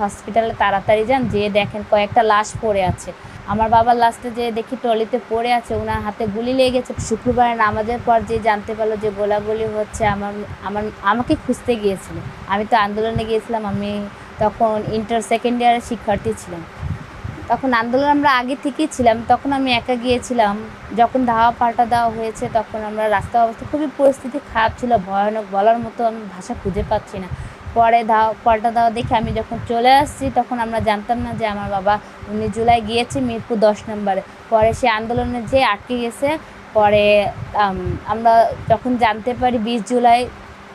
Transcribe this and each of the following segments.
হসপিটালে তাড়াতাড়ি যান, যেয়ে দেখেন কয়েকটা লাশ পড়ে আছে। আমার বাবার লাশটা যেয়ে দেখি ট্রলিতে পড়ে আছে, ওনার হাতে গুলি লেগে গেছে। শুক্রবারে নামাজের পর যে জানতে পারলো যে গোলাগুলি হচ্ছে, আমাকে খুঁজতে গিয়েছিল। আমি তো আন্দোলনে গিয়েছিলাম, আমি তখন ইন্টার সেকেন্ড ইয়ারের শিক্ষার্থী ছিলাম। তখন আন্দোলন আমরা আগে থেকেই ছিলাম, তখন আমি একা গিয়েছিলাম। যখন ধাওয়া পাল্টা দেওয়া হয়েছে তখন আমরা রাস্তার অবস্থা খুবই পরিস্থিতি খারাপ ছিল, ভয়ানক, বলার মতো আমি ভাষা খুঁজে পাচ্ছি না। পরে পাল্টা দেওয়া দেখে আমি যখন চলে আসছি তখন আমরা জানতাম না যে আমার বাবা 19 জুলাই গিয়েছে মিরপুর 10 নম্বরে। পরে সে আন্দোলনে যে আটকে গেছে। পরে আমরা যখন জানতে পারি 20 জুলাই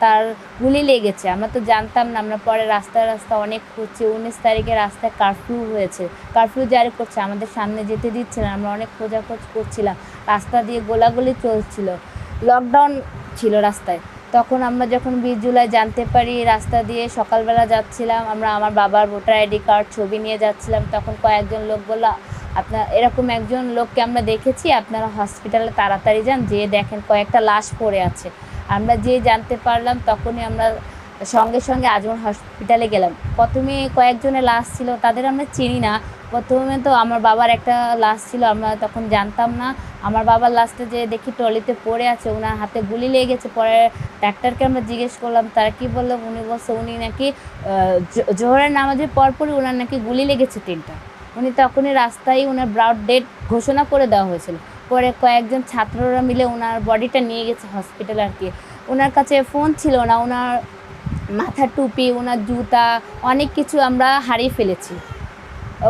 তার গুলি লেগেছে, আমরা তো জানতাম না। আমরা পরে রাস্তা অনেক খুঁজছি। 19 তারিখে রাস্তায় কারফিউ হয়েছে, কারফিউ জারি করছে, আমাদের সামনে যেতে দিচ্ছে না। আমরা অনেক খোঁজাখোঁজ করছিলাম, রাস্তা দিয়ে গোলাগুলি চলছিল, লকডাউন ছিল রাস্তায়। তখন আমরা যখন 20 জুলাই জানতে পারি, রাস্তা দিয়ে সকালবেলা যাচ্ছিলাম, আমরা আমার বাবার ভোটার আইডি কার্ড ছবি নিয়ে যাচ্ছিলাম। তখন কয়েকজন লোক বলল, এরকম একজন লোককে আমরা দেখেছি, আপনারা হসপিটালে তাড়াতাড়ি যান, যেয়ে দেখেন কয়েকটা লাশ পড়ে আছে। আমরা যে জানতে পারলাম তখনই আমরা সঙ্গে সঙ্গে আজমল হসপিটালে গেলাম। প্রথমে কয়েকজনের লাশ ছিল, তাদের আমরা চিনি না। প্রথমে তো আমার বাবার একটা লাশ ছিল, আমরা তখন জানতাম না। আমার বাবার লাশটা যে দেখি ট্রলিতে পড়ে আছে, ওনার হাতে গুলি লেগে গেছে। পরে ডাক্তারকে আমরা জিজ্ঞেস করলাম, তারা কি বললো, উনি বলছে উনি নাকি জোহরের নামাজের পরপরই ওনার নাকি গুলি লেগেছে 3টা। উনি তখনই রাস্তায় ওনার ব্রাউড ডেড ঘোষণা করে দেওয়া হয়েছিল। পরে কয়েকজন ছাত্ররা মিলে ওনার বডিটা নিয়ে গেছে হসপিটালে আর কি। ওনার কাছে ফোন ছিল না, ওনার মাথার টুপি, ওনার জুতা, অনেক কিছু আমরা হারিয়ে ফেলেছি।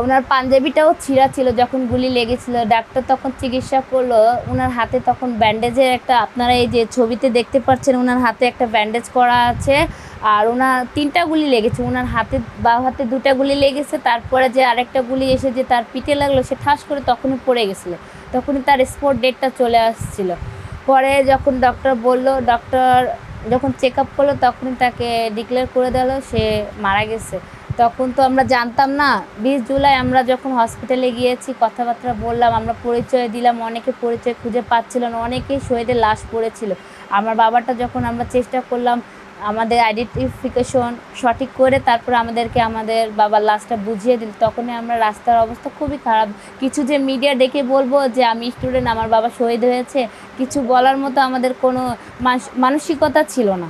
ওনার পাঞ্জাবিটাও ছিঁড়া ছিল যখন গুলি লেগেছিল। ডাক্তার তখন চিকিৎসা করলো, ওনার হাতে তখন ব্যান্ডেজের একটা, আপনারা এই যে ছবিতে দেখতে পাচ্ছেন, ওনার হাতে একটা ব্যান্ডেজ করা আছে। আর ওনার 3টা গুলি লেগেছে, ওনার হাতে বাঁ হাতে 2টা গুলি লেগেছে। তারপরে যে আরেকটা গুলি এসে যে তার পিঠে লাগলো, সে ঠাস করে তখনই পড়ে গেছিলো, তখনই তার স্পট ডেটটা চলে আসছিল। পরে যখন ডক্টর যখন চেক আপ করলো তখনই তাকে ডিক্লেয়ার করে দিল সে মারা গেছে। তখন তো আমরা জানতাম না। 20 জুলাই আমরা যখন হসপিটালে গিয়েছি, কথাবার্তা বললাম, আমরা পরিচয় দিলাম, অনেকে পরিচয় খুঁজে পাচ্ছিল না, অনেকেই শহীদের লাশ পড়েছিল। আমার বাবাটা যখন আমরা চেষ্টা করলাম আমাদের আইডেন্টিফিকেশন সঠিক করে, তারপরে আমাদেরকে আমাদের বাবার লাশটা বুঝিয়ে দিল, তখনই আমরা রাস্তার অবস্থা খুবই খারাপ। কিছু যে মিডিয়া ডেকে বলবো যে আমি স্টুডেন্ট, আমার বাবা শহীদ হয়েছে, কিছু বলার মতো আমাদের কোনো মানসিকতা ছিল না।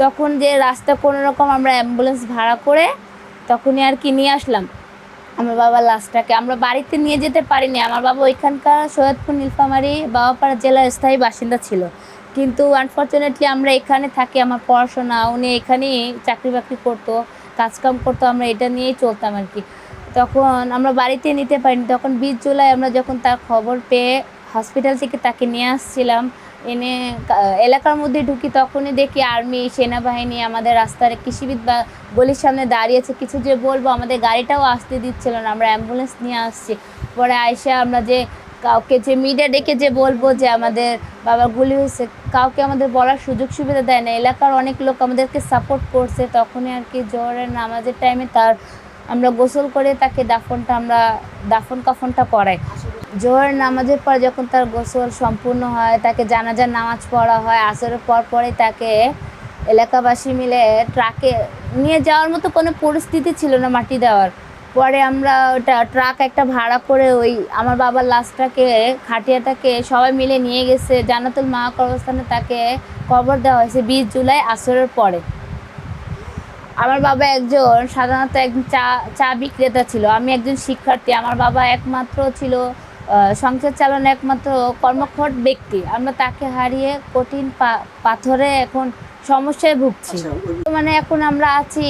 তখন যে রাস্তা কোনো রকম আমরা অ্যাম্বুলেন্স ভাড়া করে তখনই আর কি নিয়ে আসলাম আমার বাবার লাশটাকে। আমরা বাড়িতে নিয়ে যেতে পারিনি। আমার বাবা ওইখানকার সৈয়দপুর নীলফামারী বাবাপাড়া জেলার স্থায়ী বাসিন্দা ছিল, কিন্তু আনফর্চুনেটলি আমরা এখানে থাকি, আমার পড়াশোনা, উনি এখানেই চাকরি বাকরি করতো, কাজকাম করতো, আমরা এটা নিয়েই চলতাম আর কি। তখন আমরা বাড়িতে নিতে পারিনি। তখন 20 জুলাই আমরা যখন তার খবর পেয়ে হসপিটাল থেকে তাকে নিয়ে আসছিলাম, এনে এলাকার মধ্যে ঢুকি, তখনই দেখি আর্মি, সেনাবাহিনী আমাদের রাস্তার কৃষিবিদ বা গলির সামনে দাঁড়িয়েছে। কিছু যে বলবো, আমাদের গাড়িটাও আসতে দিচ্ছিল না, আমরা অ্যাম্বুলেন্স নিয়ে আসছি। পরে আইসা আমরা যে কাউকে যে মিডিয়া ডেকে যে বলবো যে আমাদের বাবা গুলি হয়েছে, কাউকে আমাদের বলার সুযোগ সুবিধা দেয় না। এলাকার অনেক লোক আমাদেরকে সাপোর্ট করছে। তখনই আর কি জোহরের নামাজের টাইমে আমরা গোসল করে তাকে দাফন কাফনটা করাই। জোহরের নামাজের পর যখন তার গোসল সম্পূর্ণ হয়, তাকে জানাজার নামাজ পড়া হয়। আসরের পরই তাকে এলাকাবাসী মিলে ট্রাকে নিয়ে যাওয়ার মতো কোনো পরিস্থিতি ছিল না মাটি দেওয়ার। পরে আমরা ওটা ট্রাক একটা ভাড়া করে ওই আমার বাবার লাশটাকে, খাটিয়াটাকে সবাই মিলে নিয়ে গেছে জান্নাতুল মা কবরস্থানে, তাকে কবর দেওয়া হয়েছে 20 জুলাই আসরের পরে। আমার বাবা সাধারণত একজন চা বিক্রেতা ছিল, আমি একজন শিক্ষার্থী। আমার বাবা একমাত্র ছিল সংসার চালানো একমাত্র কর্মক্ষম ব্যক্তি। আমরা তাকে হারিয়ে কঠিন পাথরে এখন সমস্যায় ভুগছি। মানে এখন আমরা আছি,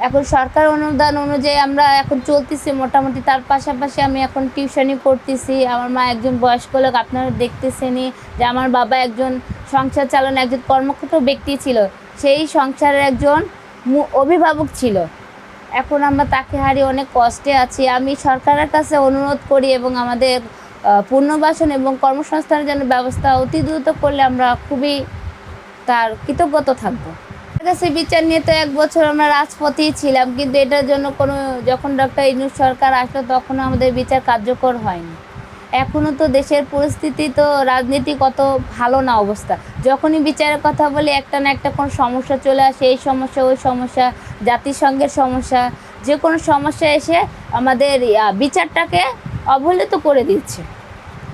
এখন সরকার অনুদান অনুযায়ী আমরা এখন চলতেছি মোটামুটি। তার পাশাপাশি আমি এখন টিউশনি করতেছি। আমার মা একজন বয়স্ক লোক, আপনারা দেখতেছেনই যে আমার বাবা একজন সংসার চালানো একজন কর্মক্ষম ব্যক্তি ছিল, সেই সংসারের একজন অভিভাবক ছিল। এখন আমরা তাকে হারিয়ে অনেক কষ্টে আছি। আমি সরকারের কাছে অনুরোধ করি এবং আমাদের পুনর্বাসন এবং কর্মসংস্থানের জন্য ব্যবস্থা অতি দ্রুত করলে আমরা খুবই তার কৃতজ্ঞত থাকবো। তার কাছে বিচার নিয়ে তো 1 বছর আমরা রাজপথেই ছিলাম, কিন্তু এটার জন্য যখন ডক্টর ইউনূস সরকার আসলো তখনও আমাদের বিচার কার্যকর হয়নি। এখনও তো দেশের পরিস্থিতি তো রাজনীতি কত ভালো না অবস্থা। যখনই বিচারের কথা বলি একটা না একটা কোনো সমস্যা চলে আসে, এই সমস্যা ওই সমস্যা, জাতিসংঘের সমস্যা, যে কোনো সমস্যা এসে আমাদের বিচারটাকে অবহেলিত করে দিচ্ছে।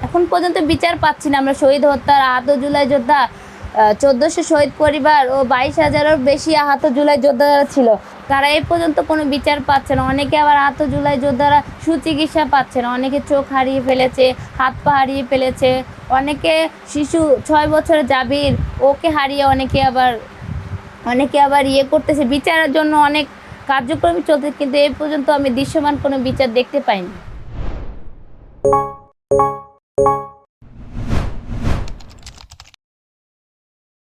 এখন পর্যন্ত বিচার পাচ্ছি না। আমরা শহীদ হত্যার আহত জুলাই যোদ্ধা 1400 শহীদ পরিবার ও 22,000-এরও বেশি আহত জুলাই যোদ্ধারা ছিল, তারা এই পর্যন্ত কোনো বিচার পাচ্ছে না। অনেকে আবার আহত জুলাই যোদ্ধারা সুচিকিৎসা পাচ্ছে না, অনেকে চোখ হারিয়ে ফেলেছে, হাত পা হারিয়ে ফেলেছে, অনেকে শিশু 6 বছরের জাবির ওকে হারিয়ে অনেকে আবার করতেছে। বিচারের জন্য অনেক কার্যক্রম চলছে, কিন্তু এই পর্যন্ত আমি দৃশ্যমান কোনো বিচার দেখতে পাইনি।